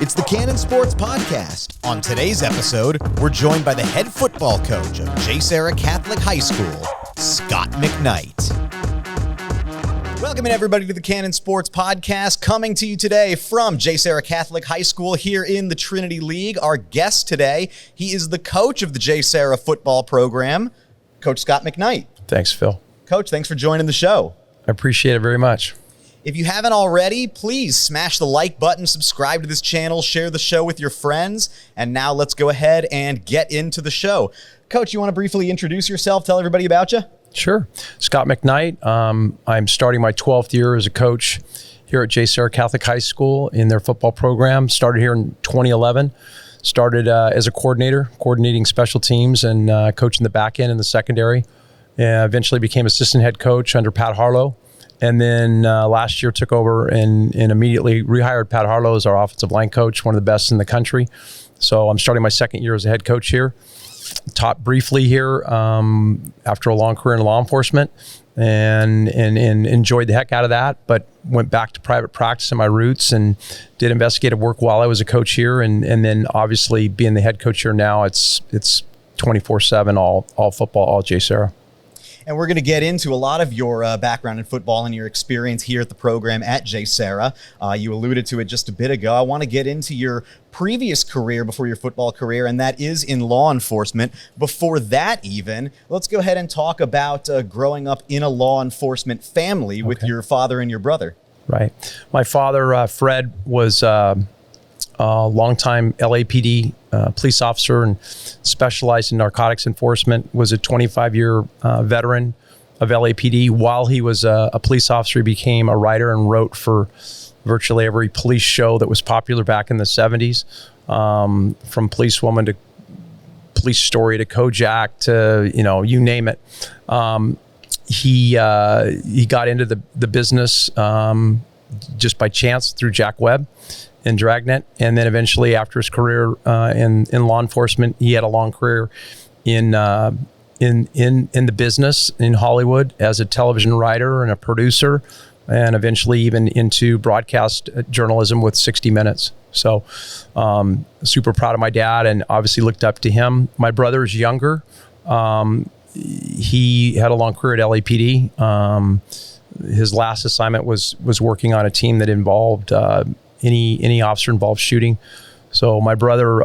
It's the Cannon Sports Podcast. On today's episode, we're joined by the head football coach of JSerra Catholic High School, Scott McKnight. Welcome everybody to the Cannon Sports Podcast, coming to you today from JSerra Catholic High School here in the Trinity League. Our guest today, he is the coach of the JSerra football program, Coach Scott McKnight. Thanks, Phil. Coach, thanks for joining the show. I appreciate it very much. If you haven't already, please smash the like button, subscribe to this channel, share the show with your friends. And now let's go ahead and get into the show. Coach, you want to briefly introduce yourself, tell everybody about you? Sure. Scott McKnight. I'm starting my 12th year as a coach here at JSerra Catholic High School in their football program. Started here in 2011. Started as a coordinator, coordinating special teams and coaching the back end and the secondary. Eventually became assistant head coach under Pat Harlow. And then last year took over and immediately rehired Pat Harlow as our offensive line coach, one of the best in the country. So I'm starting my second year as a head coach here. Taught briefly here after a long career in law enforcement and enjoyed the heck out of that, but went back to private practice in my roots and did investigative work while I was a coach here. And then obviously being the head coach here now, it's 24/7, all football, all JSerra. And we're going to get into a lot of your background in football and your experience here at the program at JSerra. You alluded to it just a bit ago. I want to get into your previous career before your football career, and that is in law enforcement. Before that even, let's go ahead and talk about growing up in a law enforcement family with your father and your brother. Right. My father, Fred, was a longtime LAPD police officer and specialized in narcotics enforcement, was a 25-year veteran of LAPD. While he was a police officer, he became a writer and wrote for virtually every police show that was popular back in the 70s, from Policewoman to Police Story to Kojak to, you name it. He got into the business just by chance through Jack Webb in Dragnet, and then eventually after his career in law enforcement, he had a long career in the business in Hollywood as a television writer and a producer, and eventually even into broadcast journalism with 60 Minutes. So super proud of my dad and obviously looked up to him. My brother is younger. He had a long career at LAPD. His last assignment was working on a team that involved any officer involved shooting. So my brother,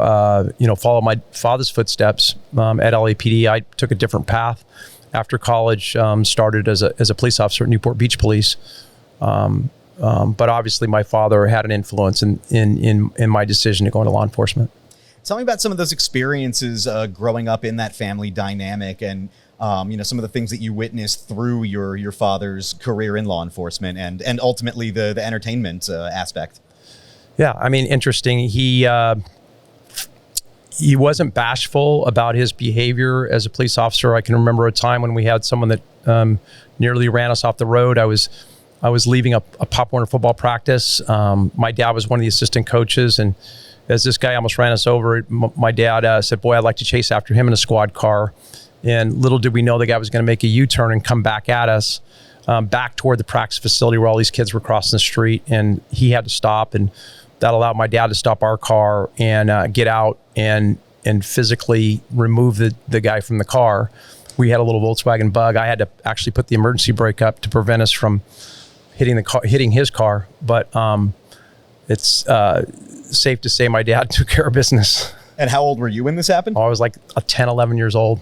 followed my father's footsteps at LAPD. I took a different path after college. Started as a police officer at Newport Beach Police. But obviously, my father had an influence in my decision to go into law enforcement. Tell me about some of those experiences growing up in that family dynamic, and some of the things that you witnessed through your father's career in law enforcement, and ultimately the entertainment aspect. Yeah, I mean, interesting. He wasn't bashful about his behavior as a police officer. I can remember a time when we had someone that nearly ran us off the road. I was leaving a Pop Warner football practice. My dad was one of the assistant coaches, and as this guy almost ran us over, my dad said, "Boy, I'd like to chase after him in a squad car." And little did we know the guy was going to make a U-turn and come back at us, back toward the practice facility where all these kids were crossing the street, and he had to stop, and that allowed my dad to stop our car and get out and physically remove the guy from the car. We had a little Volkswagen Bug. I had to actually put the emergency brake up to prevent us from hitting his car. But it's safe to say my dad took care of business. And how old were you when this happened? I was like 10, 11 years old.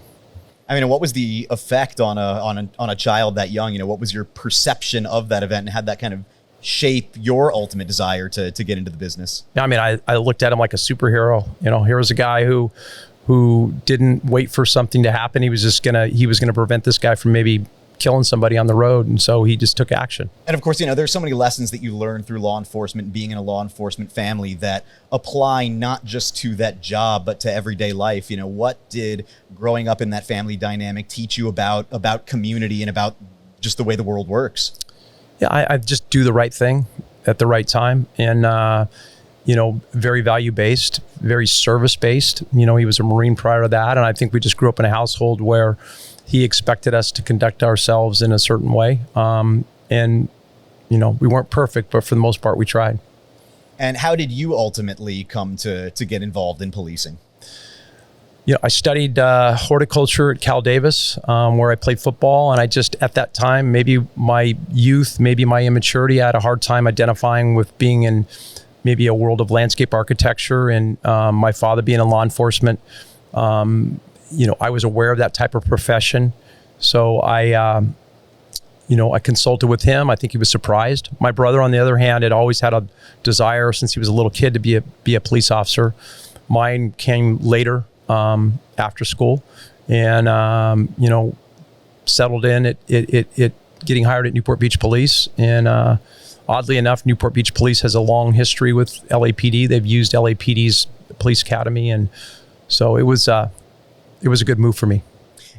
I mean, what was the effect on a child that young? What was your perception of that event, and had that kind of shape your ultimate desire to get into the business? I mean, I looked at him like a superhero. Here was a guy who didn't wait for something to happen. He was gonna prevent this guy from maybe killing somebody on the road, and so he just took action. And of course, there's so many lessons that you learn through law enforcement, being in a law enforcement family, that apply not just to that job but to everyday life. What did growing up in that family dynamic teach you about community and about just the way the world works? Yeah, I just do the right thing at the right time, and very value-based, very service-based. He was a Marine prior to that, and I think we just grew up in a household where he expected us to conduct ourselves in a certain way. And we weren't perfect, but for the most part, we tried. And how did you ultimately come to get involved in policing? I studied horticulture at Cal Davis, where I played football. And I just, at that time, maybe my youth, maybe my immaturity, I had a hard time identifying with being in maybe a world of landscape architecture. And my father being in law enforcement, I was aware of that type of profession. So I consulted with him. I think he was surprised. My brother, on the other hand, had always had a desire since he was a little kid to be a police officer. Mine came later, after school, and settled in at getting hired at Newport Beach Police. And oddly enough, Newport Beach Police has a long history with LAPD. They've used LAPD's police academy, and so it was a good move for me.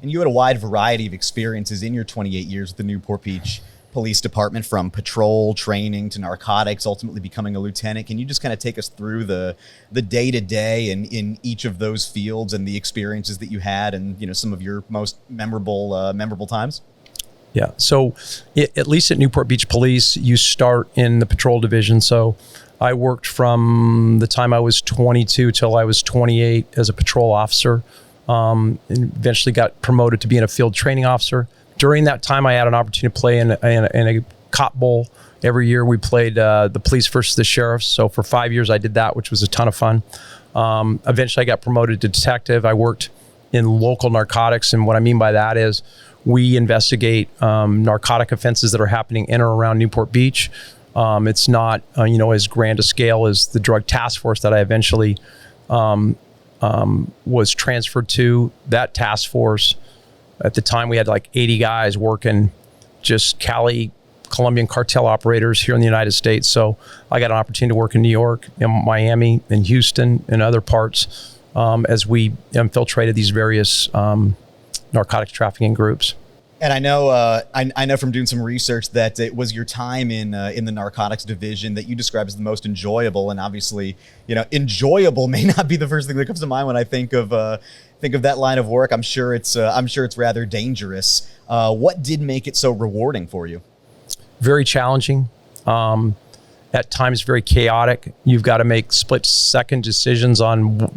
And you had a wide variety of experiences in your 28 years with the Newport Beach Police Department, from patrol training to narcotics, ultimately becoming a lieutenant. Can you just kind of take us through the day-to-day and in each of those fields and the experiences that you had, and some of your most memorable times? Yeah. So at least at Newport Beach Police, you start in the patrol division. So I worked from the time I was 22 till I was 28 as a patrol officer, and eventually got promoted to being a field training officer. During that time, I had an opportunity to play in a cop bowl. Every year we played the police versus the sheriffs. So for 5 years I did that, which was a ton of fun. Eventually I got promoted to detective. I worked in local narcotics. And what I mean by that is we investigate narcotic offenses that are happening in or around Newport Beach. It's not as grand a scale as the drug task force that I eventually was transferred to. That task force, at the time, we had like 80 guys working, just Colombian cartel operators here in the United States. So I got an opportunity to work in New York, in Miami, in Houston, and other parts as we infiltrated these various narcotics trafficking groups. And I know from doing some research that it was your time in the narcotics division that you described as the most enjoyable. And obviously, enjoyable may not be the first thing that comes to mind when I think of that line of work. I'm sure it's rather dangerous. What did make it so rewarding for you? Very challenging. At times very chaotic. You've got to make split-second decisions on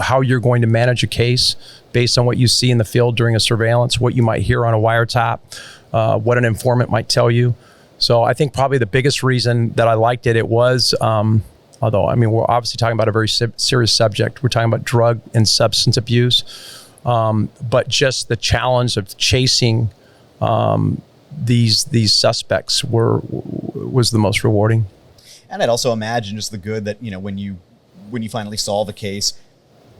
how you're going to manage a case based on what you see in the field during a surveillance, what you might hear on a wiretap, what an informant might tell you. So I think probably the biggest reason that I liked it was, although, we're obviously talking about a very serious subject. We're talking about drug and substance abuse. But just the challenge of chasing these suspects was the most rewarding. And I'd also imagine just the good that, when you finally solve a case,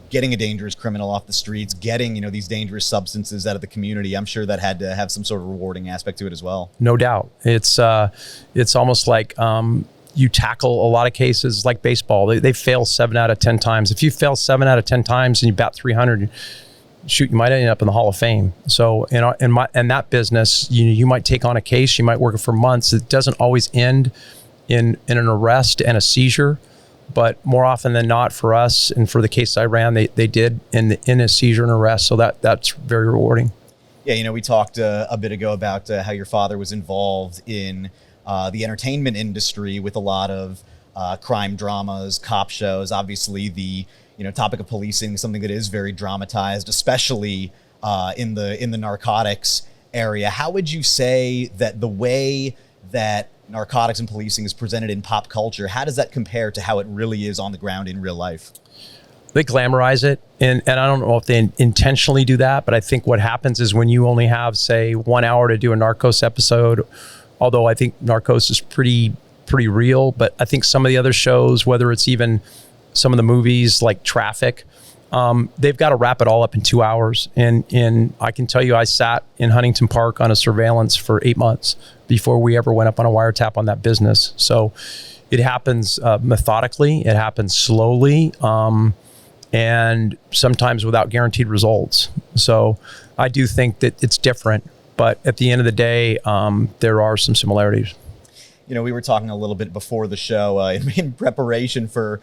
getting a dangerous criminal off the streets, getting, these dangerous substances out of the community, I'm sure that had to have some sort of rewarding aspect to it as well. No doubt. It's almost like you tackle a lot of cases like baseball. They fail 7 out of 10 times. If you fail 7 out of 10 times and you bat 300, you might end up in the Hall of Fame. So in that business, you might take on a case, you might work it for months. It doesn't always end in an arrest and a seizure, but more often than not for us and for the case I ran, they did in a seizure and arrest. So that's very rewarding. Yeah, we talked a bit ago about how your father was involved in the entertainment industry with a lot of crime dramas, cop shows. Obviously, the topic of policing is something that is very dramatized, especially in the narcotics area. How would you say that the way that narcotics and policing is presented in pop culture, how does that compare to how it really is on the ground in real life? They glamorize it, and I don't know if they intentionally do that, but I think what happens is when you only have, say, 1 hour to do a Narcos episode, although I think Narcos is pretty real, but I think some of the other shows, whether it's even some of the movies like Traffic, they've got to wrap it all up in 2 hours. And I can tell you, I sat in Huntington Park on a surveillance for 8 months before we ever went up on a wiretap on that business. So it happens methodically, it happens slowly, and sometimes without guaranteed results. So I do think that it's different, but at the end of the day, there are some similarities. We were talking a little bit before the show in preparation for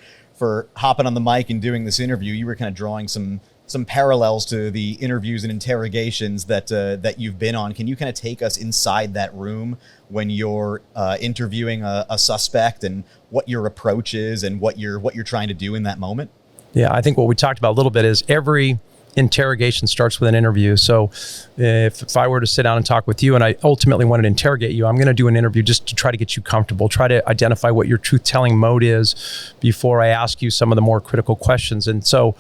hopping on the mic and doing this interview. You were kind of drawing some some parallels to the interviews and interrogations that you've been on. Can you kind of take us inside that room when you're interviewing a suspect, and what your approach is and what you're trying to do in that moment? Yeah, I think what we talked about a little bit is every interrogation starts with an interview. So if I were to sit down and talk with you and I ultimately wanted to interrogate you, I'm going to do an interview just to try to get you comfortable, try to identify what your truth-telling mode is before I ask you some of the more critical questions. And so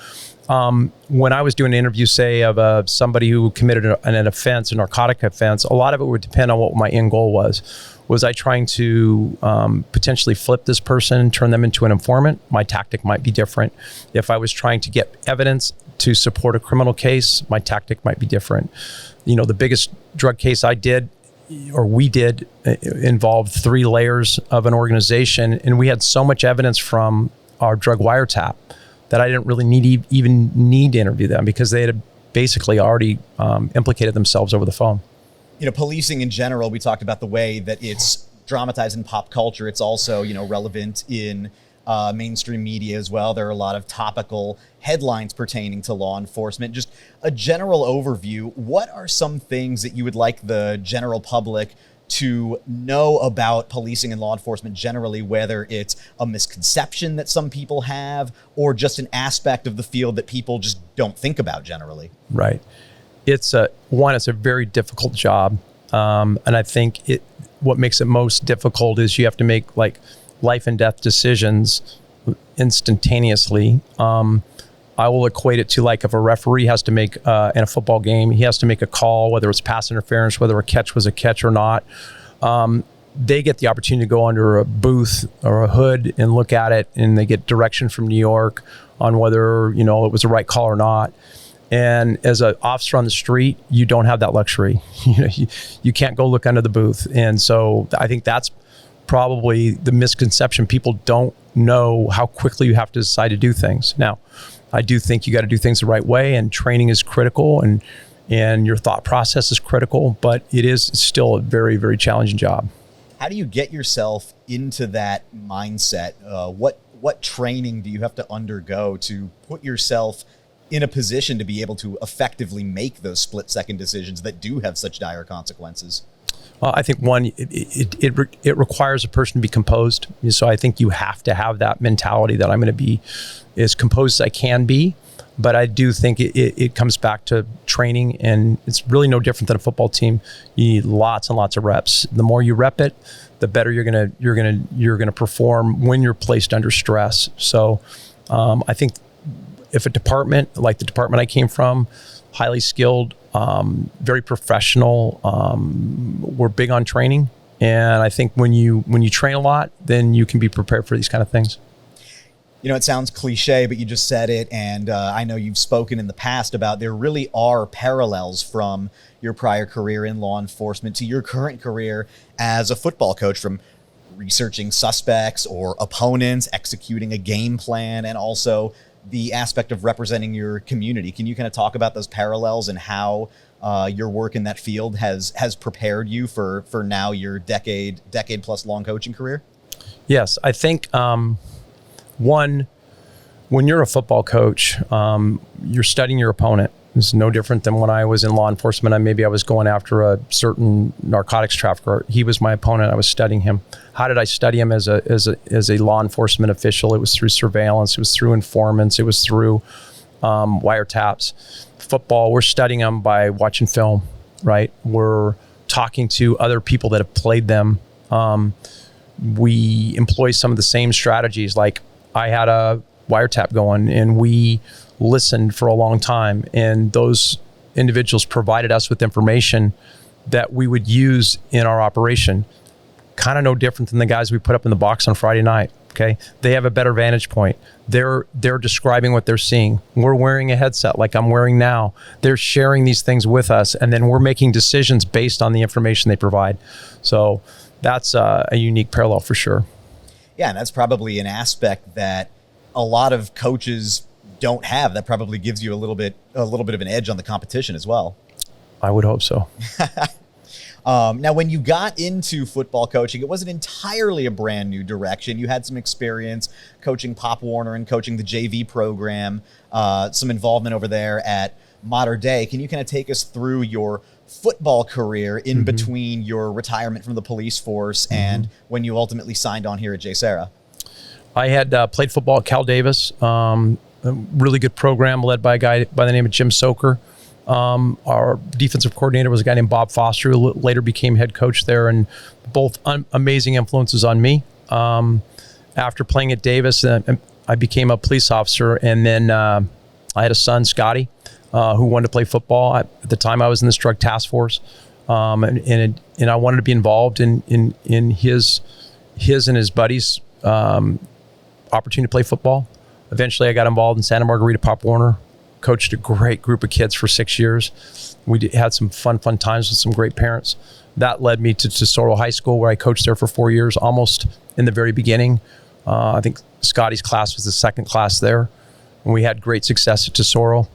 when I was doing an interview, say, of somebody who committed an offense, a narcotic offense, a lot of it would depend on what my end goal was. Was I trying to potentially flip this person and turn them into an informant? My tactic might be different. If I was trying to get evidence to support a criminal case, my tactic might be different. You know, the biggest drug case I did, or we did, involved 3 layers of an organization, and we had so much evidence from our drug wiretap that I didn't really even need to interview them, because they had basically already implicated themselves over the phone. You know, policing in general, we talked about the way that it's dramatized in pop culture. It's also, you know, relevant in mainstream media as well. There are a lot of topical headlines pertaining to law enforcement. Just a general overview, what are some things that you would like the general public to know about policing and law enforcement generally, whether it's a misconception that some people have or just an aspect of the field that people just don't think about generally? Right. It's a very difficult job. And I think what makes it most difficult is you have to make like life and death decisions instantaneously. I will equate it to like if a referee has to make, in a football game, he has to make a call, whether it's pass interference, whether a catch was a catch or not. They get the opportunity to go under a booth or a hood and look at it, and they get direction from New York on whether, you know, it was the right call or not. And as an officer on the street, you don't have that luxury. You know, you can't go look under the booth. And so I think that's probably the misconception. People don't know how quickly you have to decide to do things. Now, I do think you got to do things the right way, and training is critical, and your thought process is critical, but it is still a very, very challenging job. How do you get yourself into that mindset? What training do you have to undergo to put yourself in a position to be able to effectively make those split-second decisions that do have such dire consequences? Well, I think one, it requires a person to be composed. So I think you have to have that mentality that I'm going to be as composed as I can be. But I do think it comes back to training, and it's really no different than a football team. You need lots and lots of reps. The more you rep it, the better you're gonna perform when you're placed under stress. So I think if a department like the department I came from, highly skilled, very professional, we're big on training, and I think when you train a lot, then you can be prepared for these kind of things. You know, it sounds cliche, but you just said it, and I know you've spoken in the past about there really are parallels from your prior career in law enforcement to your current career as a football coach, from researching suspects or opponents, executing a game plan, and also the aspect of representing your community. Can you kind of talk about those parallels and how your work in that field has prepared you for now your decade plus long coaching career? Yes, I think one, when you're a football coach, you're studying your opponent. It's no different than when I was in law enforcement. Maybe I was going after a certain narcotics trafficker. He was my opponent. I was studying him. How did I study him as a law enforcement official? It was through surveillance. It was through informants. It was through wiretaps. Football, we're studying them by watching film, right? We're talking to other people that have played them. We employ some of the same strategies. Like I had a wiretap going, and we listened for a long time, and those individuals provided us with information that we would use in our operation. Kind of no different than the guys we put up in the box on Friday night. Okay, they have a better vantage point. They're describing what they're seeing. We're wearing a headset like I'm wearing now. They're sharing these things with us, and then we're making decisions based on the information they provide. So that's a unique parallel for sure. Yeah, and that's probably an aspect that a lot of coaches don't have. That probably gives you a little bit of an edge on the competition as well. I would hope so. Now, when you got into football coaching, it wasn't entirely a brand new direction. You had some experience coaching Pop Warner and coaching the JV program, some involvement over there at Mater Dei. Can you kind of take us through your football career in between your retirement from the police force and when you ultimately signed on here at JSerra? I had played football at Cal Davis, a really good program led by a guy by the name of Jim Soker. Our defensive coordinator was a guy named Bob Foster, who later became head coach there, and both amazing influences on me. After playing at Davis, I became a police officer, and then I had a son, Scotty, who wanted to play football. At the time, I was in this drug task force, and I wanted to be involved in his and his buddies' opportunity to play football. Eventually, I got involved in Santa Margarita Pop Warner, coached a great group of kids for 6 years. We had some fun times with some great parents. That led me to Tesoro High School, where I coached there for 4 years, almost in the very beginning. I think Scotty's class was the second class there, and we had great success at Tesoro.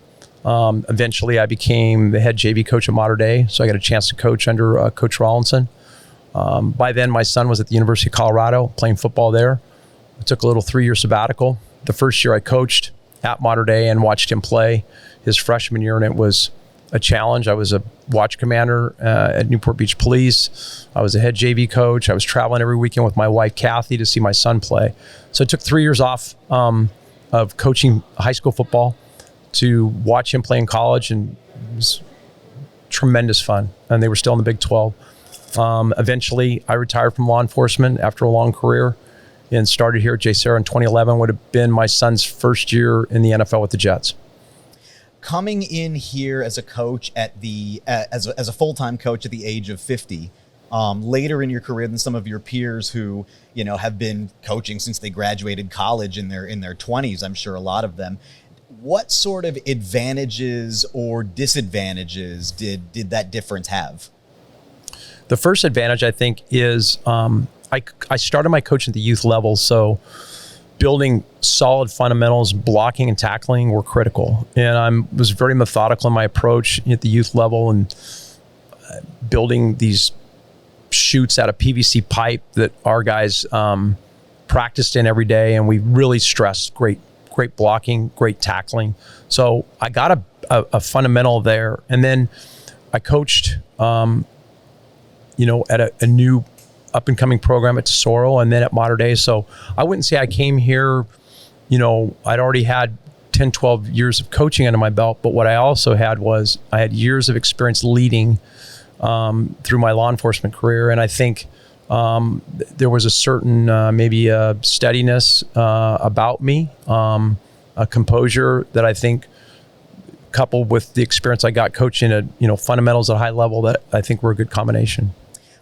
Eventually, I became the head JV coach at Mater Dei, so I got a chance to coach under Coach Rawlinson. By then, my son was at the University of Colorado playing football there. I took a little 3-year sabbatical. The first year I coached at Mater Dei and watched him play his freshman year, and it was a challenge. I was a watch commander at Newport Beach Police. I was a head JV coach. I was traveling every weekend with my wife, Kathy, to see my son play. So I took 3 years off of coaching high school football to watch him play in college, and it was tremendous fun. And they were still in the Big 12. Eventually, I retired from law enforcement after a long career and started here at JSerra in 2011. Would have been my son's first year in the NFL with the Jets. Coming in here as a coach at the as a full-time coach at the age of 50, later in your career than some of your peers who have been coaching since they graduated college in their 20s. I'm sure a lot of them. What sort of advantages or disadvantages did that difference have? The first advantage, I think, is I started my coaching at the youth level, so building solid fundamentals, blocking and tackling were critical. And I was very methodical in my approach at the youth level, and building these chutes out of PVC pipe that our guys practiced in every day, and we really stressed great blocking, great tackling. So I got a fundamental there, and then I coached at a new up-and-coming program at Tesoro and then at Mater Dei. So I wouldn't say I came here, I'd already had 10, 12 years of coaching under my belt, but what I also had was I had years of experience leading through my law enforcement career. And I think there was a certain maybe a steadiness about me, a composure that I think, coupled with the experience I got coaching at fundamentals at a high level, that I think were a good combination.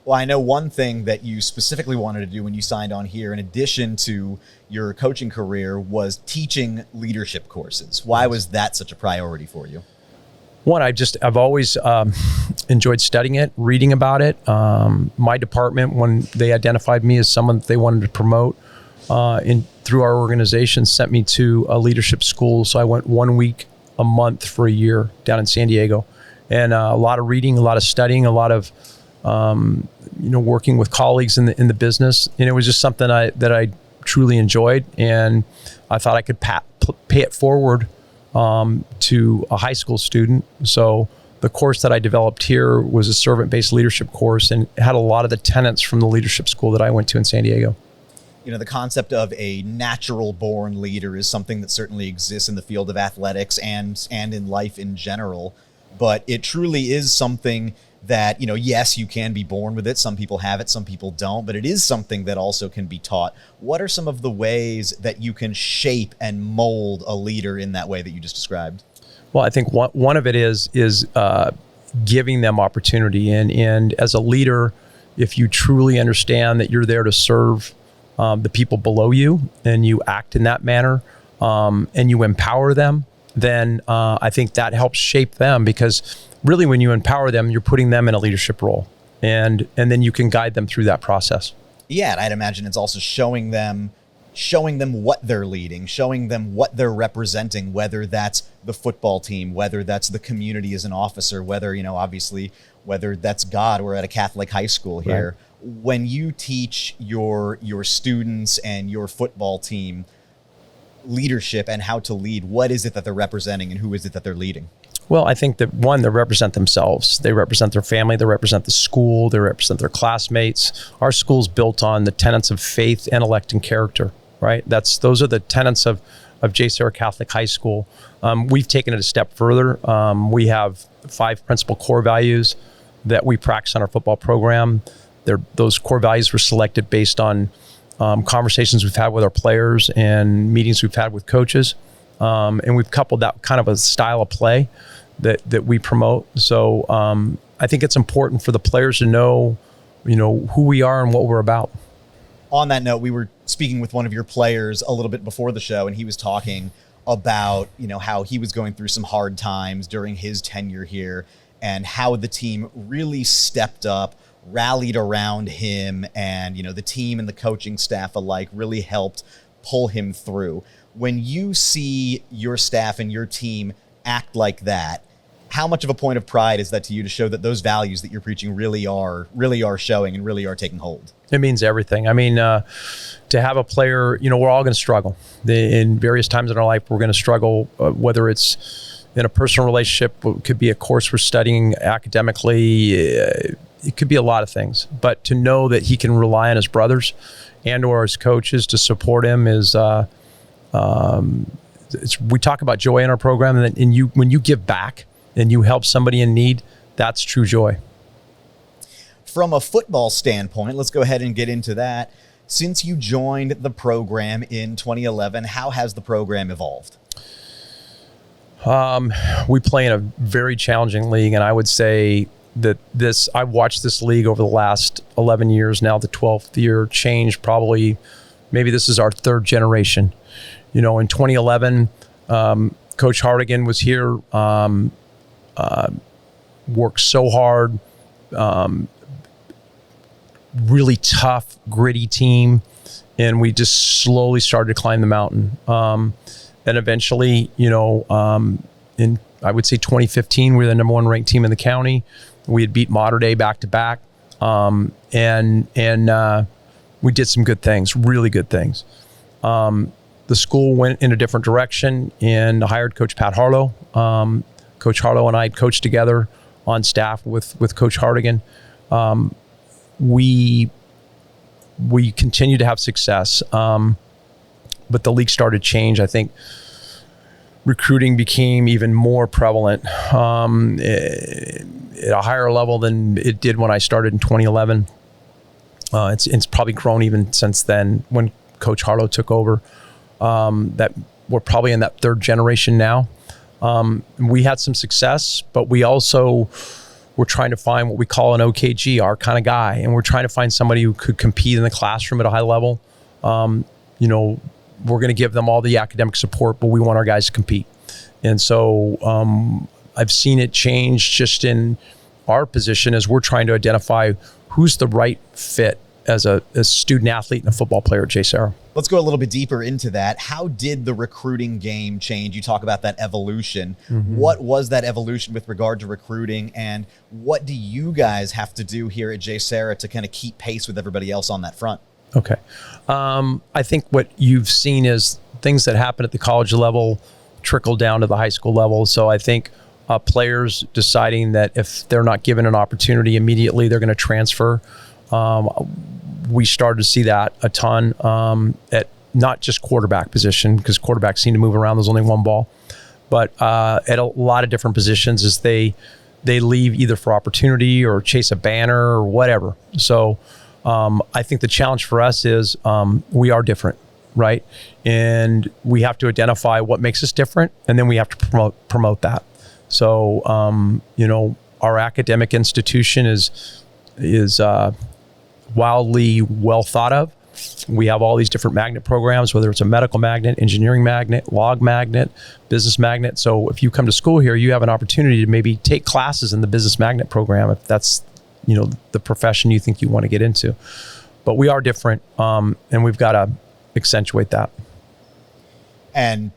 Well, I know one thing that you specifically wanted to do when you signed on here, in addition to your coaching career, was teaching leadership courses. Why was that such a priority for you? One, I've always enjoyed studying it, reading about it. My department, when they identified me as someone that they wanted to promote through our organization, sent me to a leadership school. So I went 1 week a month for a year down in San Diego, and a lot of reading, a lot of studying, a lot of working with colleagues in the business, and it was just something that I truly enjoyed, and I thought I could pay it forward to a high school student. So the course that I developed here was a servant-based leadership course, and it had a lot of the tenets from the leadership school that I went to in San Diego. The concept of a natural-born leader is something that certainly exists in the field of athletics and in life in general, but it truly is something that, yes, you can be born with it. Some people have it, some people don't, but it is something that also can be taught. What are some of the ways that you can shape and mold a leader in that way that you just described? Well, I think one of it is giving them opportunity. And as a leader, if you truly understand that you're there to serve the people below you, and you act in that manner, and you empower them, then I think that helps shape them, because really when you empower them, you're putting them in a leadership role, and then you can guide them through that process. Yeah, and I'd imagine it's also showing them showing them what they're leading, showing them what they're representing, whether that's the football team, whether that's the community as an officer, whether, obviously, whether that's God. We're at a Catholic high school here. Right. When you teach your students and your football team leadership and how to lead, what is it that they're representing and who is it that they're leading? Well, I think that one, they represent themselves. They represent their family. They represent the school. They represent their classmates. Our school's built on the tenets of faith, intellect, and character, right? Those are the tenets of JSerra Catholic High School. We've taken it a step further. We have 5 principal core values that we practice on our football program. Those core values were selected based on conversations we've had with our players and meetings we've had with coaches. And we've coupled that kind of a style of play that we promote. So I think it's important for the players to know, who we are and what we're about. On that note, we were speaking with one of your players a little bit before the show, and he was talking about, how he was going through some hard times during his tenure here and how the team really stepped up, rallied around him, and, the team and the coaching staff alike really helped pull him through. When you see your staff and your team act like that, how much of a point of pride is that to you to show that those values that you're preaching really are showing and really are taking hold? It means everything. I mean, to have a player, we're all going to struggle. In various times in our life, we're going to struggle, whether it's in a personal relationship, it could be a course we're studying academically, it could be a lot of things. But to know that he can rely on his brothers and or his coaches to support him is... we talk about joy in our program, and when you give back and you help somebody in need, that's true joy. From a football standpoint, let's go ahead and get into that. Since you joined the program in 2011, how has the program evolved? We play in a very challenging league, and I would say that I've watched this league over the last 11 years now, the 12th year change, probably, maybe this is our 3rd generation. In 2011, Coach Hardigan was here, worked so hard, really tough, gritty team, and we just slowly started to climb the mountain. And eventually, in I would say 2015, we were the number 1 ranked team in the county. We had beat Mater Dei back to back, and we did some good things, really good things. The school went in a different direction and hired Coach Pat Harlow. Coach Harlow and I had coached together on staff with Coach Hardigan. We continued to have success, but the league started to change. I think recruiting became even more prevalent at a higher level than it did when I started in 2011. It's probably grown even since then when Coach Harlow took over. That we're probably in that 3rd generation now. We had some success, but we also were trying to find what we call an OKG, our kind of guy. And we're trying to find somebody who could compete in the classroom at a high level. We're going to give them all the academic support, but we want our guys to compete. And so I've seen it change just in our position as we're trying to identify who's the right fit as a student athlete and a football player at JSerra. Let's go a little bit deeper into that. How did the recruiting game change? You talk about that evolution. Mm-hmm. What was that evolution with regard to recruiting, and what do you guys have to do here at JSerra to kind of keep pace with everybody else on that front? Okay. I think what you've seen is things that happen at the college level trickle down to the high school level. So I think players deciding that if they're not given an opportunity immediately, they're going to transfer. We started to see that a ton at not just quarterback position, because quarterbacks seem to move around. There's only one ball, but at a lot of different positions as they leave either for opportunity or chase a banner or whatever. So I think the challenge for us is we are different, right? And we have to identify what makes us different, and then we have to promote that. So our academic institution is wildly well thought of. We have all these different magnet programs, whether it's a medical magnet, engineering magnet, log magnet, business magnet. So if you come to school here, you have an opportunity to maybe take classes in the business magnet program if that's the profession you think you want to get into. But we are different, and we've got accentuate that. And,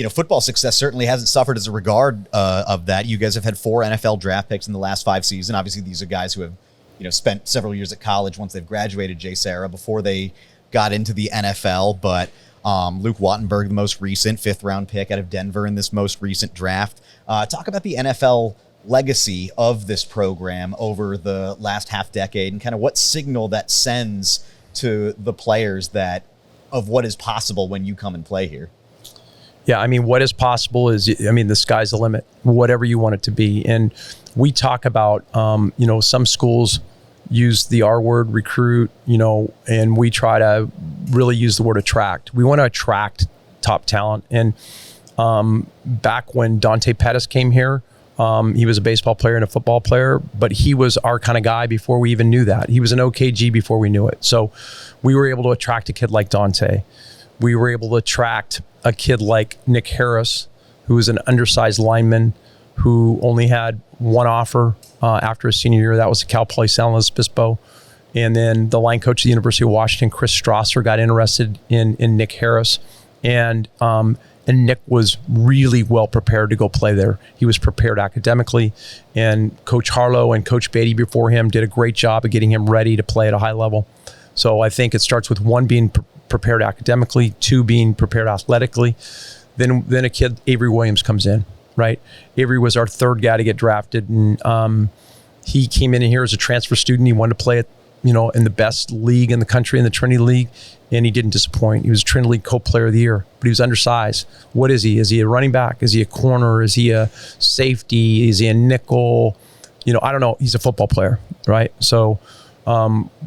football success certainly hasn't suffered as a regard of that. You guys have had 4 NFL draft picks in the last 5 seasons. Obviously, these are guys who have, spent several years at college once they've graduated JSerra before they got into the NFL. But Luke Wattenberg, the most recent 5th-round pick out of Denver in this most recent draft. Talk about the NFL legacy of this program over the last half decade and kind of what signal that sends to the players of what is possible when you come and play here. Yeah, I mean, what is possible is, the sky's the limit, whatever you want it to be. And we talk about, some schools use the R word, recruit, and we try to really use the word attract. We want to attract top talent. And back when Dante Pettis came here, he was a baseball player and a football player, but he was our kind of guy before we even knew that. He was an OKG before we knew it. So we were able to attract a kid like Dante. We were able to attract a kid like Nick Harris, who was an undersized lineman who only had one offer after his senior year. That was Cal Poly San Luis Obispo. And then the line coach at the University of Washington, Chris Strasser, got interested in Nick Harris. And Nick was really well prepared to go play there. He was prepared academically, and Coach Harlow and Coach Beatty before him did a great job of getting him ready to play at a high level. So I think it starts with 1, being prepared academically, 2, being prepared athletically. Then a kid, Avery Williams, comes in, right? Avery was our 3rd guy to get drafted, and he came in here as a transfer student. He wanted to play at, in the best league in the country, in the Trinity League, and he didn't disappoint. He was Trinity League Co-Player of the Year, but he was undersized. What is he? Is he a running back? Is he a corner? Is he a safety? Is he a nickel? I don't know. He's a football player, right? So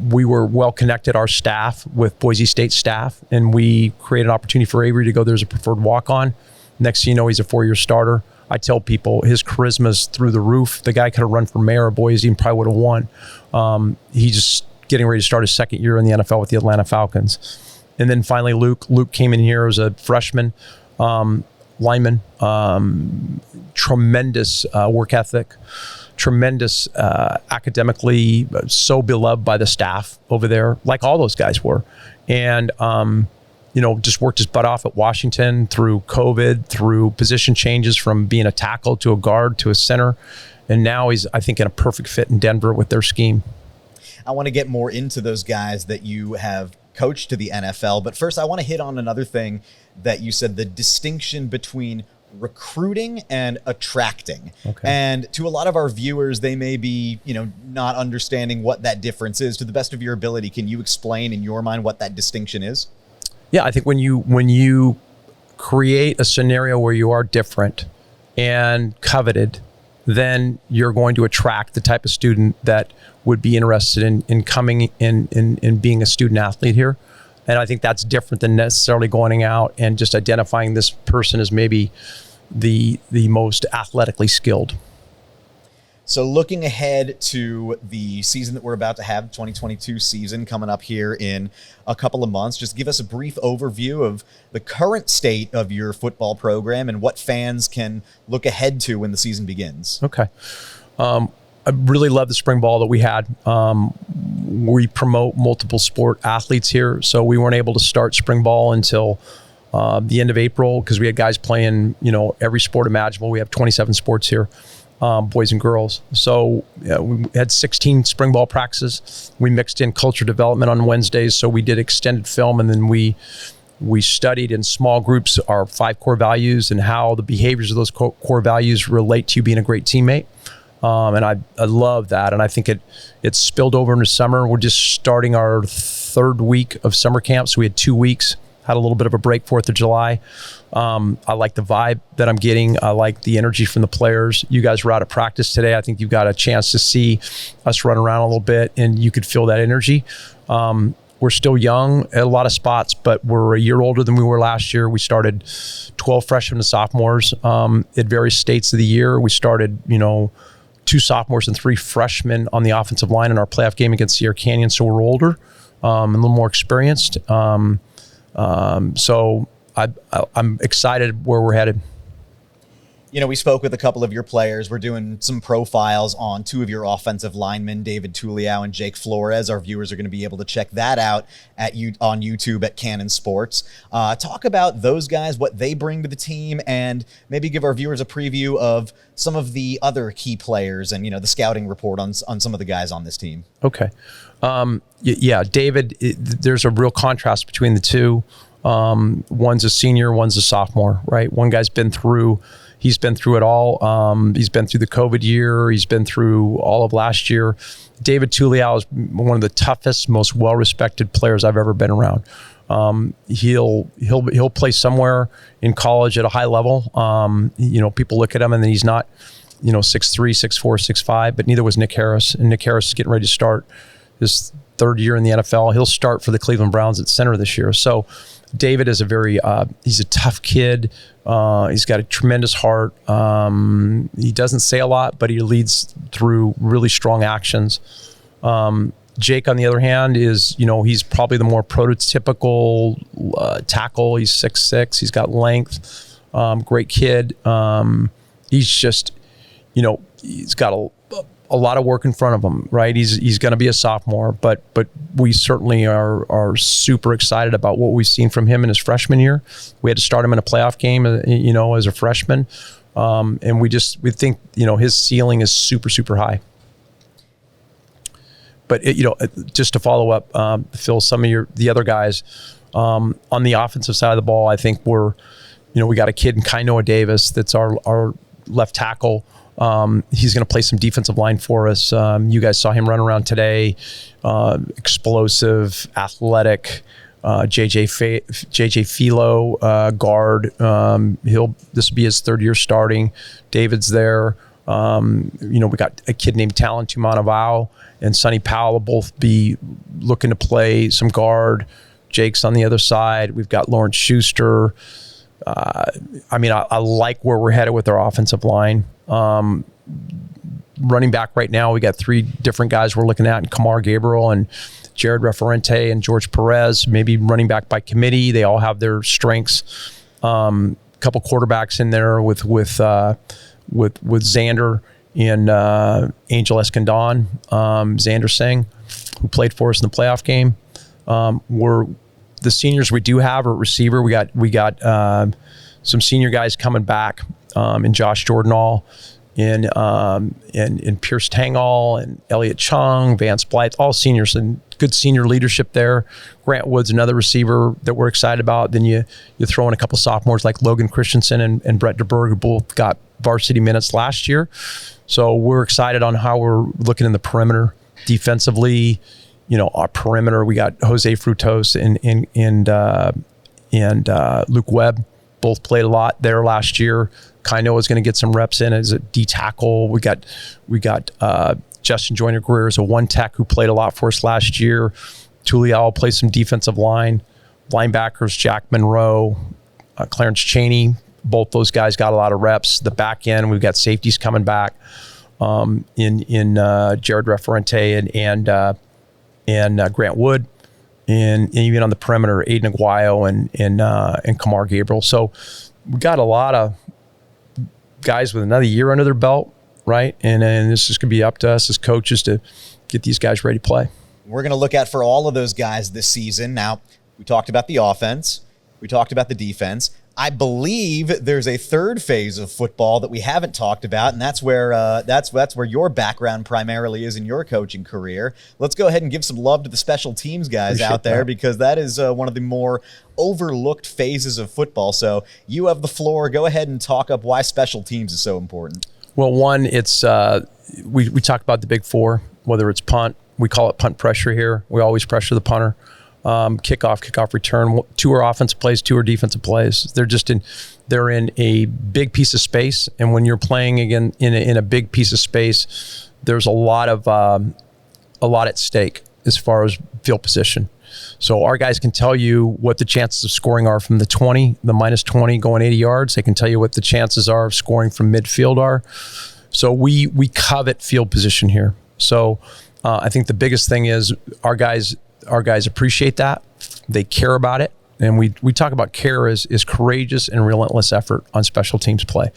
we were well connected, our staff, with Boise State staff, and we created an opportunity for Avery to go there as a preferred walk-on. Next thing you know, he's a 4-year starter. I tell people his charisma's through the roof. The guy could have run for mayor of Boise and probably would have won. He's just getting ready to start his 2nd year in the NFL with the Atlanta Falcons. And then finally, Luke came in here as a freshman, lineman, tremendous work ethic, tremendous academically, so beloved by the staff over there, like all those guys were. And, just worked his butt off at Washington through COVID, through position changes from being a tackle to a guard to a center. And now he's, I think, in a perfect fit in Denver with their scheme. I want to get more into those guys that you have coached to the NFL. But first, I want to hit on another thing that you said, the distinction between recruiting and attracting. Okay. And to a lot of our viewers, they may be, not understanding what that difference is. To the best of your ability, can you explain in your mind what that distinction is? Yeah, I think when you create a scenario where you are different and coveted, then you're going to attract the type of student that would be interested in coming in being a student athlete here. And I think that's different than necessarily going out and just identifying this person as maybe the most athletically skilled. So looking ahead to the season that we're about to have, 2022 season coming up here in a couple of months, just give us a brief overview of the current state of your football program and what fans can look ahead to when the season begins. Okay. I really love the spring ball that we had. We promote multiple sport athletes here, so we weren't able to start spring ball until the end of April because we had guys playing, every sport imaginable. We have 27 sports here. Boys and girls. So we had 16 spring ball practices. We mixed in culture development on Wednesdays. So we did extended film, and then we studied in small groups our 5 core values and how the behaviors of those core values relate to you being a great teammate. And I love that. And I think it's spilled over into summer. We're just starting our 3rd week of summer camp. So we had 2 weeks, had a little bit of a break, 4th of July. I like the vibe that I'm getting. I like the energy from the players. You guys were out of practice today. I think you've got a chance to see us run around a little bit, and you could feel that energy. We're still young at a lot of spots, but we're a year older than we were last year. We started 12 freshmen and sophomores at various states of the year. We started, 2 sophomores and 3 freshmen on the offensive line in our playoff game against Sierra Canyon. So we're older, a little more experienced. So I'm excited where we're headed. we spoke with a couple of your players. We're doing some profiles on two of your offensive linemen, David Tulio and Jake Flores. Our viewers are going to be able to check that out on YouTube at Cannon Sports. Talk about those guys, what they bring to the team, and maybe give our viewers a preview of some of the other key players and, the scouting report on some of the guys on this team. Okay. Yeah, David, there's a real contrast between the two. One's a senior, one's a sophomore, right? One guy's he's been through it all. He's been through the COVID year. He's been through all of last year. David Tulio is one of the toughest, most well-respected players I've ever been around. He'll play somewhere in college at a high level. People look at him and then he's not, 6'3", 6'4", 6'5", but neither was Nick Harris. And Nick Harris is getting ready to start his third year in the NFL. He'll start for the Cleveland Browns at center this year. So David is he's a tough kid. He's got a tremendous heart. He doesn't say a lot, but he leads through really strong actions. Jake, on the other hand, is, he's probably the more prototypical tackle. He's 6'6". He's got length. Great kid. He's just, he's got a lot of work in front of him, right? He's going to be a sophomore, but we certainly are super excited about what we've seen from him in his freshman year. We had to start him in a playoff game, as a freshman, and we think his ceiling is super, super high. But just to follow up, Phil, some of the other guys on the offensive side of the ball, I think we got a kid in Kainoa Davis that's our left tackle. He's going to play some defensive line for us. You guys saw him run around today. Explosive, athletic. JJ Philo, guard. This will be his third year starting. David's there. We got a kid named Talon Tumanavao and Sonny Powell will both be looking to play some guard. Jake's on the other side. We've got Lawrence Schuster. I like where we're headed with our offensive line. Running back right now, we got three different guys we're looking at, Kamar Gabriel and Jared Referente and George Perez, maybe running back by committee. They all have their strengths. Couple quarterbacks in there with Xander and Angel Escondon, Xander Singh, who played for us in the playoff game. The seniors we do have at receiver. We got some senior guys coming back in Josh Jordanall, in Pierce Tangall, and Elliott Chung, Vance Blythe, all seniors, and good senior leadership there. Grant Wood's another receiver that we're excited about. Then you throw in a couple sophomores like Logan Christensen and Brett DeBerg, who both got varsity minutes last year. So we're excited on how we're looking in the perimeter defensively. Our perimeter, we got Jose Frutos and Luke Webb, both played a lot there last year. Kainoa is going to get some reps in as a D tackle. We got Justin Joyner Greer as a one tech who played a lot for us last year. Tulio will play some defensive line. Linebackers, Jack Monroe, Clarence Cheney. Both those guys got a lot of reps. The back end, we've got safeties coming back in Jared Referente and Grant Wood, and even on the perimeter, Aiden Aguayo and Kamar Gabriel. So we got a lot of guys with another year under their belt, right? And this is going to be up to us as coaches to get these guys ready to play. We're going to look at for all of those guys this season. Now, we talked about the offense. We talked about the defense. I believe there's a third phase of football that we haven't talked about, and that's where your background primarily is in your coaching career. Let's go ahead and give some love to the special teams guys out there, because that is one of the more overlooked phases of football. So you have the floor. Go ahead and talk up why special teams is so important. Well, one, it's we talk about the big four, whether it's punt. We call it punt pressure here. We always pressure the punter. Kickoff return. Two are offensive plays, two are defensive plays. They're in a big piece of space, and when you're playing again in a big piece of space, there's a lot at stake as far as field position. So our guys can tell you what the chances of scoring are from the 20, the minus 20 going 80 yards. They can tell you what the chances are of scoring from midfield are. So we covet field position here. So I think the biggest thing is our guys appreciate that. They care about it. And we talk about care is courageous and relentless effort on special teams play.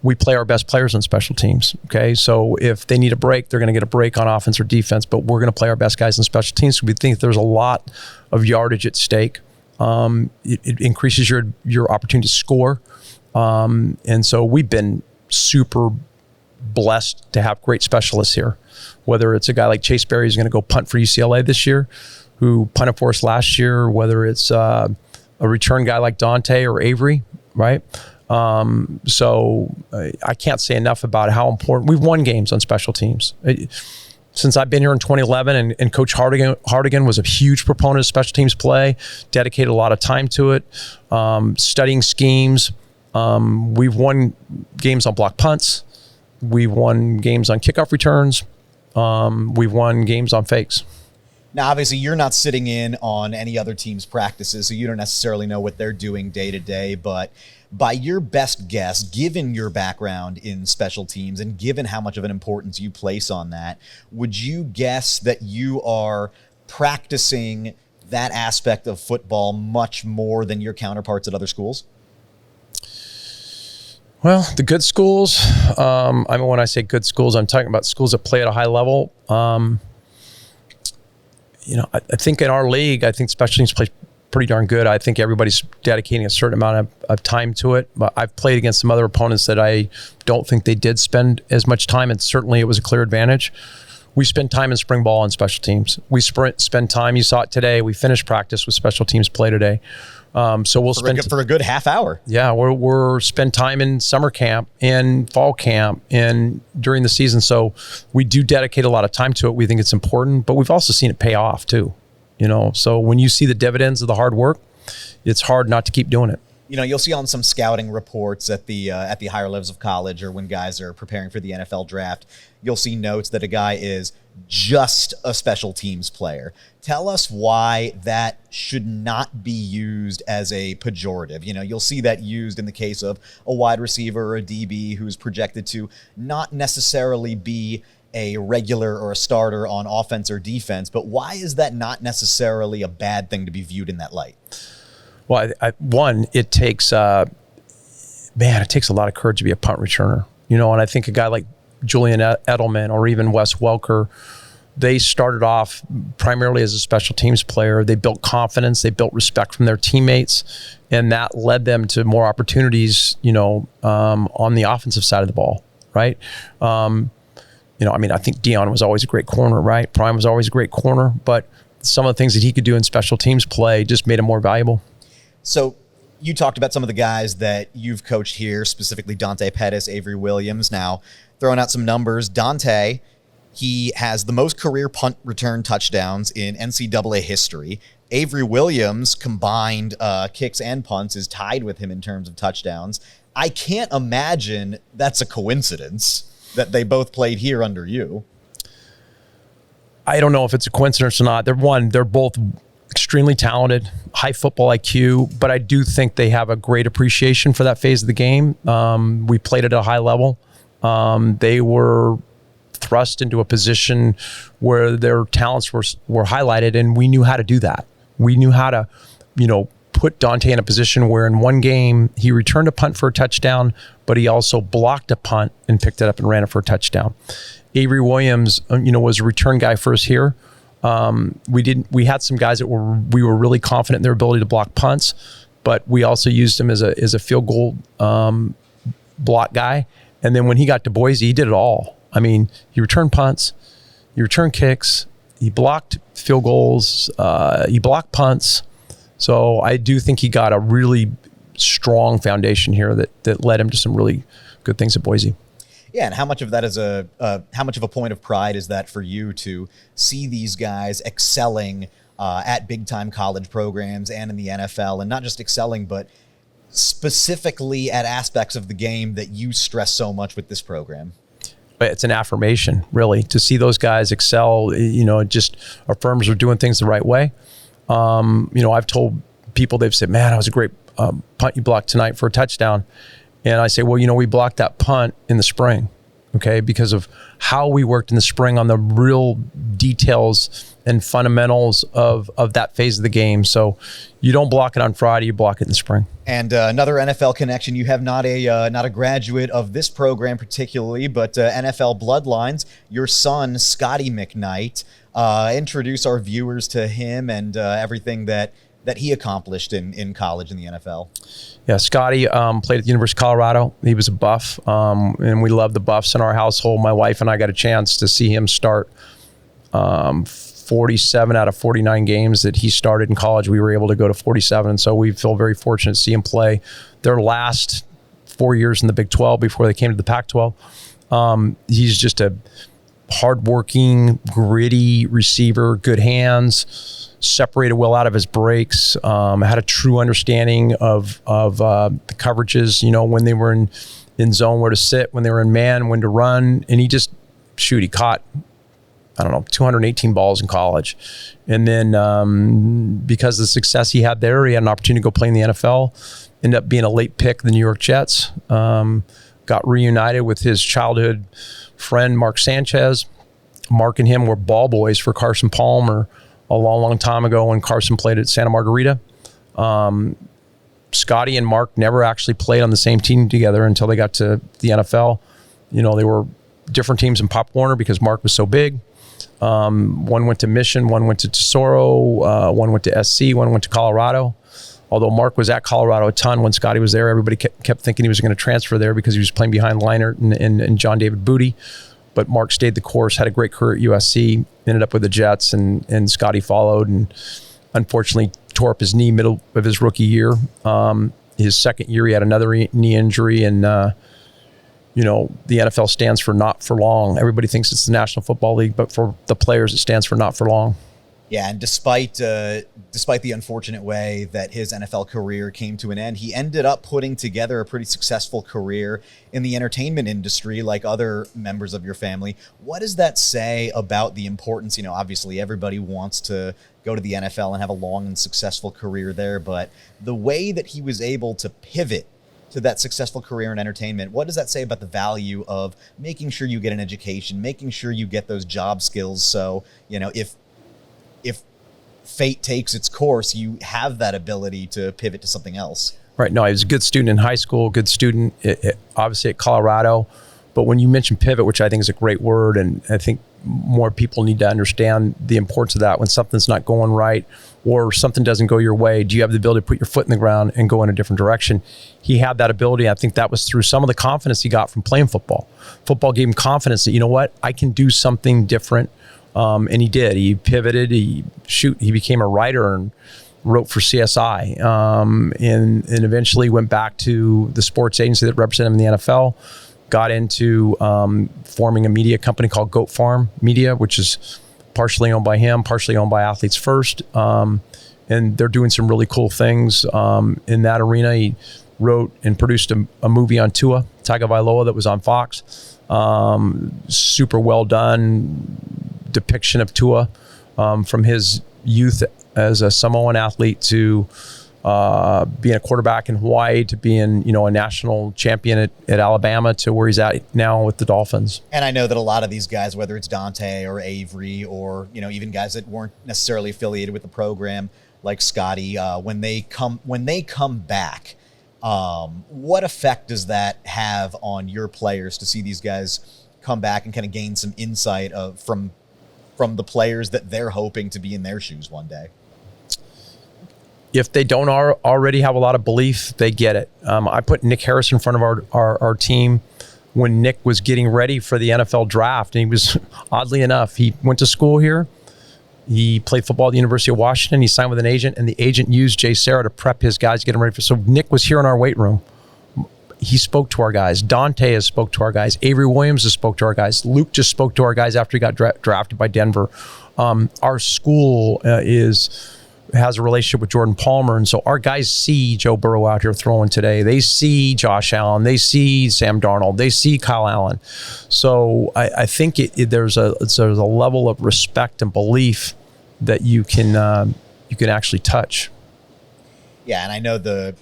We play our best players on special teams, okay? So if they need a break, they're going to get a break on offense or defense, but we're going to play our best guys on special teams. So we think there's a lot of yardage at stake. It increases your opportunity to score. And so we've been super blessed to have great specialists here. Whether it's a guy like Chase Berry who's going to go punt for UCLA this year, who punted for us last year, whether it's a return guy like Dante or Avery, right? So I can't say enough about how important. We've won games on special teams. Since I've been here in 2011, and Coach Hardigan was a huge proponent of special teams play, dedicated a lot of time to it, studying schemes. We've won games on block punts. We've won games on kickoff returns. We've won games on fakes. Now, obviously, you're not sitting in on any other team's practices, so you don't necessarily know what they're doing day to day. But by your best guess, given your background in special teams and given how much of an importance you place on that, would you guess that you are practicing that aspect of football much more than your counterparts at other schools? Well, the good schools, when I say good schools, I'm talking about schools that play at a high level. I think in our league, I think special teams play pretty darn good. I think everybody's dedicating a certain amount of time to it. But I've played against some other opponents that I don't think they did spend as much time, and certainly it was a clear advantage. We spend time in spring ball on special teams. We spend time, you saw it today, we finished practice with special teams play today. So we'll spend for a good half hour. Yeah, we're spend time in summer camp, in fall camp, and during the season. So we do dedicate a lot of time to it. We think it's important, but we've also seen it pay off too. So when you see the dividends of the hard work, it's hard not to keep doing it. You'll see on some scouting reports at the higher levels of college, or when guys are preparing for the NFL draft, you'll see notes that a guy is just a special teams player. Tell us why that should not be used as a pejorative. You'll see that used in the case of a wide receiver or a DB who's projected to not necessarily be a regular or a starter on offense or defense, but why is that not necessarily a bad thing to be viewed in that light? Well, it takes a lot of courage to be a punt returner, and I think a guy like Julian Edelman or even Wes Welker, they started off primarily as a special teams player. They built confidence, they built respect from their teammates, and that led them to more opportunities, on the offensive side of the ball, right? I think Dion was always a great corner, right? Prime was always a great corner, but some of the things that he could do in special teams play just made him more valuable. So you talked about some of the guys that you've coached here, specifically Dante Pettis, Avery Williams. Now, throwing out some numbers, Dante, he has the most career punt return touchdowns in NCAA history. Avery Williams, combined kicks and punts, is tied with him in terms of touchdowns. I can't imagine that's a coincidence that they both played here under you. I don't know if it's a coincidence or not. They're both extremely talented, high football IQ, but I do think they have a great appreciation for that phase of the game. We played at a high level. They were thrust into a position where their talents were highlighted, and we knew how to do that. We knew how to, put Dante in a position where in one game he returned a punt for a touchdown, but he also blocked a punt and picked it up and ran it for a touchdown. Avery Williams, was a return guy for us here. We had some guys that we were really confident in their ability to block punts, but we also used him as a field goal block guy. And then when he got to Boise, he did it all. He returned punts, he returned kicks, he blocked field goals, he blocked punts. So I do think he got a really strong foundation here that led him to some really good things at Boise. Yeah, and how much of that is how much of a point of pride is that for you to see these guys excelling at big-time college programs and in the NFL, and not just excelling, but specifically at aspects of the game that you stress so much with this program? It's an affirmation, really, to see those guys excel. It just affirms they're doing things the right way. I've told people, they've said, man, that was a great punt you blocked tonight for a touchdown. And I say, well, we blocked that punt in the spring, okay, because of how we worked in the spring on the real details and fundamentals of that phase of the game. So you don't block it on Friday, you block it in the spring. And another NFL connection. You have not a graduate of this program particularly, but NFL bloodlines. Your son, Scotty McKnight. Introduce our viewers to him and everything that he accomplished in college in the NFL. Yeah, Scotty played at the University of Colorado. He was a Buff, and we love the Buffs in our household. My wife and I got a chance to see him start 47 out of 49 games that he started in college. We were able to go to 47, and so we feel very fortunate to see him play their last 4 years in the Big 12 before they came to the Pac-12. He's just a hardworking, gritty receiver, good hands, separated well out of his breaks, had a true understanding of the coverages, when they were in zone, where to sit, when they were in man, when to run. And he caught, 218 balls in college. And then because of the success he had there, he had an opportunity to go play in the NFL, ended up being a late pick of the New York Jets, got reunited with his childhood friend, Mark Sanchez. Mark and him were ball boys for Carson Palmer a long, long time ago when Carson played at Santa Margarita. Scotty and Mark never actually played on the same team together until they got to the NFL. They were different teams in Pop Warner because Mark was so big. One went to Mission, one went to Tesoro, one went to SC, one went to Colorado. Although Mark was at Colorado a ton when Scotty was there, everybody kept thinking he was going to transfer there because he was playing behind Leinart and John David Booty. But Mark stayed the course, had a great career at USC, ended up with the Jets, and Scotty followed, and unfortunately tore up his knee middle of his rookie year. His second year, he had another knee injury, and the NFL stands for not for long. Everybody thinks it's the National Football League, but for the players, it stands for not for long. Yeah, and despite the unfortunate way that his NFL career came to an end, he ended up putting together a pretty successful career in the entertainment industry like other members of your family. What does that say about the importance? Obviously everybody wants to go to the NFL and have a long and successful career there, but the way that he was able to pivot to that successful career in entertainment, what does that say about the value of making sure you get an education, making sure you get those job skills? So, if fate takes its course, you have that ability to pivot to something else. Right. No, he was a good student in high school, good student, obviously at Colorado. But when you mention pivot, which I think is a great word, and I think more people need to understand the importance of that when something's not going right or something doesn't go your way, do you have the ability to put your foot in the ground and go in a different direction? He had that ability. I think that was through some of the confidence he got from playing football. Football gave him confidence that, I can do something different. And he did. He pivoted. He became a writer and wrote for CSI, and eventually went back to the sports agency that represented him in the NFL. Got into forming a media company called Goat Farm Media, which is partially owned by him, partially owned by Athletes First, and they're doing some really cool things in that arena. He wrote and produced a movie on Tua Tagovailoa that was on Fox. Super well done depiction of Tua from his youth as a Samoan athlete to being a quarterback in Hawaii to being, a national champion at Alabama to where he's at now with the Dolphins. And I know that a lot of these guys, whether it's Dante or Avery or, even guys that weren't necessarily affiliated with the program like Scotty, when they come back, what effect does that have on your players to see these guys come back and kind of gain some insight from the players that they're hoping to be in their shoes one day? If they don't already have a lot of belief, they get it. I put Nick Harris in front of our team when Nick was getting ready for the NFL draft. And he was, oddly enough, he went to school here. He played football at the University of Washington. He signed with an agent, and the agent used JSerra to prep his guys, get them ready for. So Nick was here in our weight room. He spoke to our guys. Dante has spoke to our guys. Avery Williams has spoke to our guys. Luke just spoke to our guys after he got drafted by Denver. Our school has a relationship with Jordan Palmer, and so our guys see Joe Burrow out here throwing today. They see Josh Allen. They see Sam Darnold. They see Kyle Allen. So I think there's a level of respect and belief that you can actually touch. Yeah, and I know the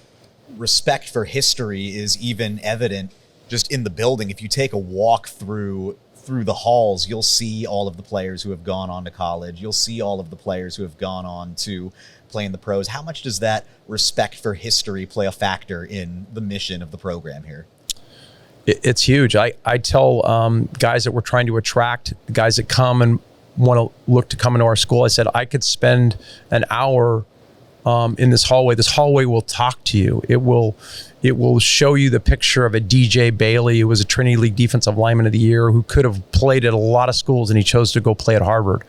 respect for history is even evident just in the building. If you take a walk through through the halls, you'll see all of the players who have gone on to college. You'll see all of the players who have gone on to play in the pros. How much does that respect for history play a factor in the mission of the program here? It's huge. I tell guys that we're trying to attract, guys that come and want to look to come into our school, I said, I could spend an hour in this hallway. This hallway will talk to you. It will show you the picture of a DJ Bailey, who was a Trinity League Defensive Lineman of the Year, who could have played at a lot of schools, and he chose to go play at Harvard.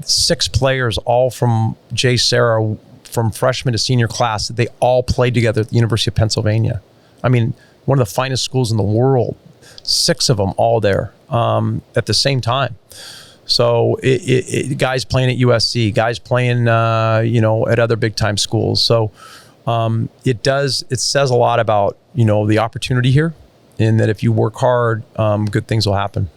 6 players, all from JSerra, from freshman to senior class, they all played together at the University of Pennsylvania. I mean, one of the finest schools in the world. 6 of them all there at the same time. So guys playing at USC, guys playing at other big time schools. So it says a lot about the opportunity here, and that if you work hard, good things will happen.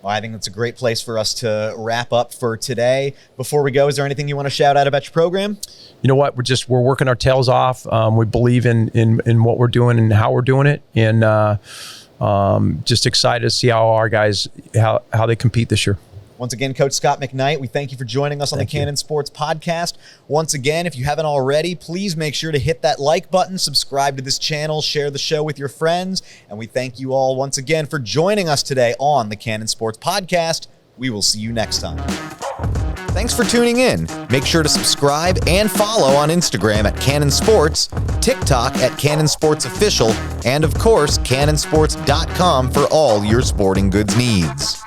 Well, I think that's a great place for us to wrap up for today. Before we go, is there anything you want to shout out about your program? You know what? We're working our tails off. We believe in what we're doing and how we're doing it, and just excited to see how our guys how they compete this year. Once again, Coach Scott McKnight, we thank you for joining us on the Cannon Sports Podcast. Once again, if you haven't already, please make sure to hit that like button, subscribe to this channel, share the show with your friends, and we thank you all once again for joining us today on the Cannon Sports Podcast. We will see you next time. Thanks for tuning in. Make sure to subscribe and follow on Instagram at Cannon Sports, TikTok at Cannon Sports Official, and of course, cannonsports.com for all your sporting goods needs.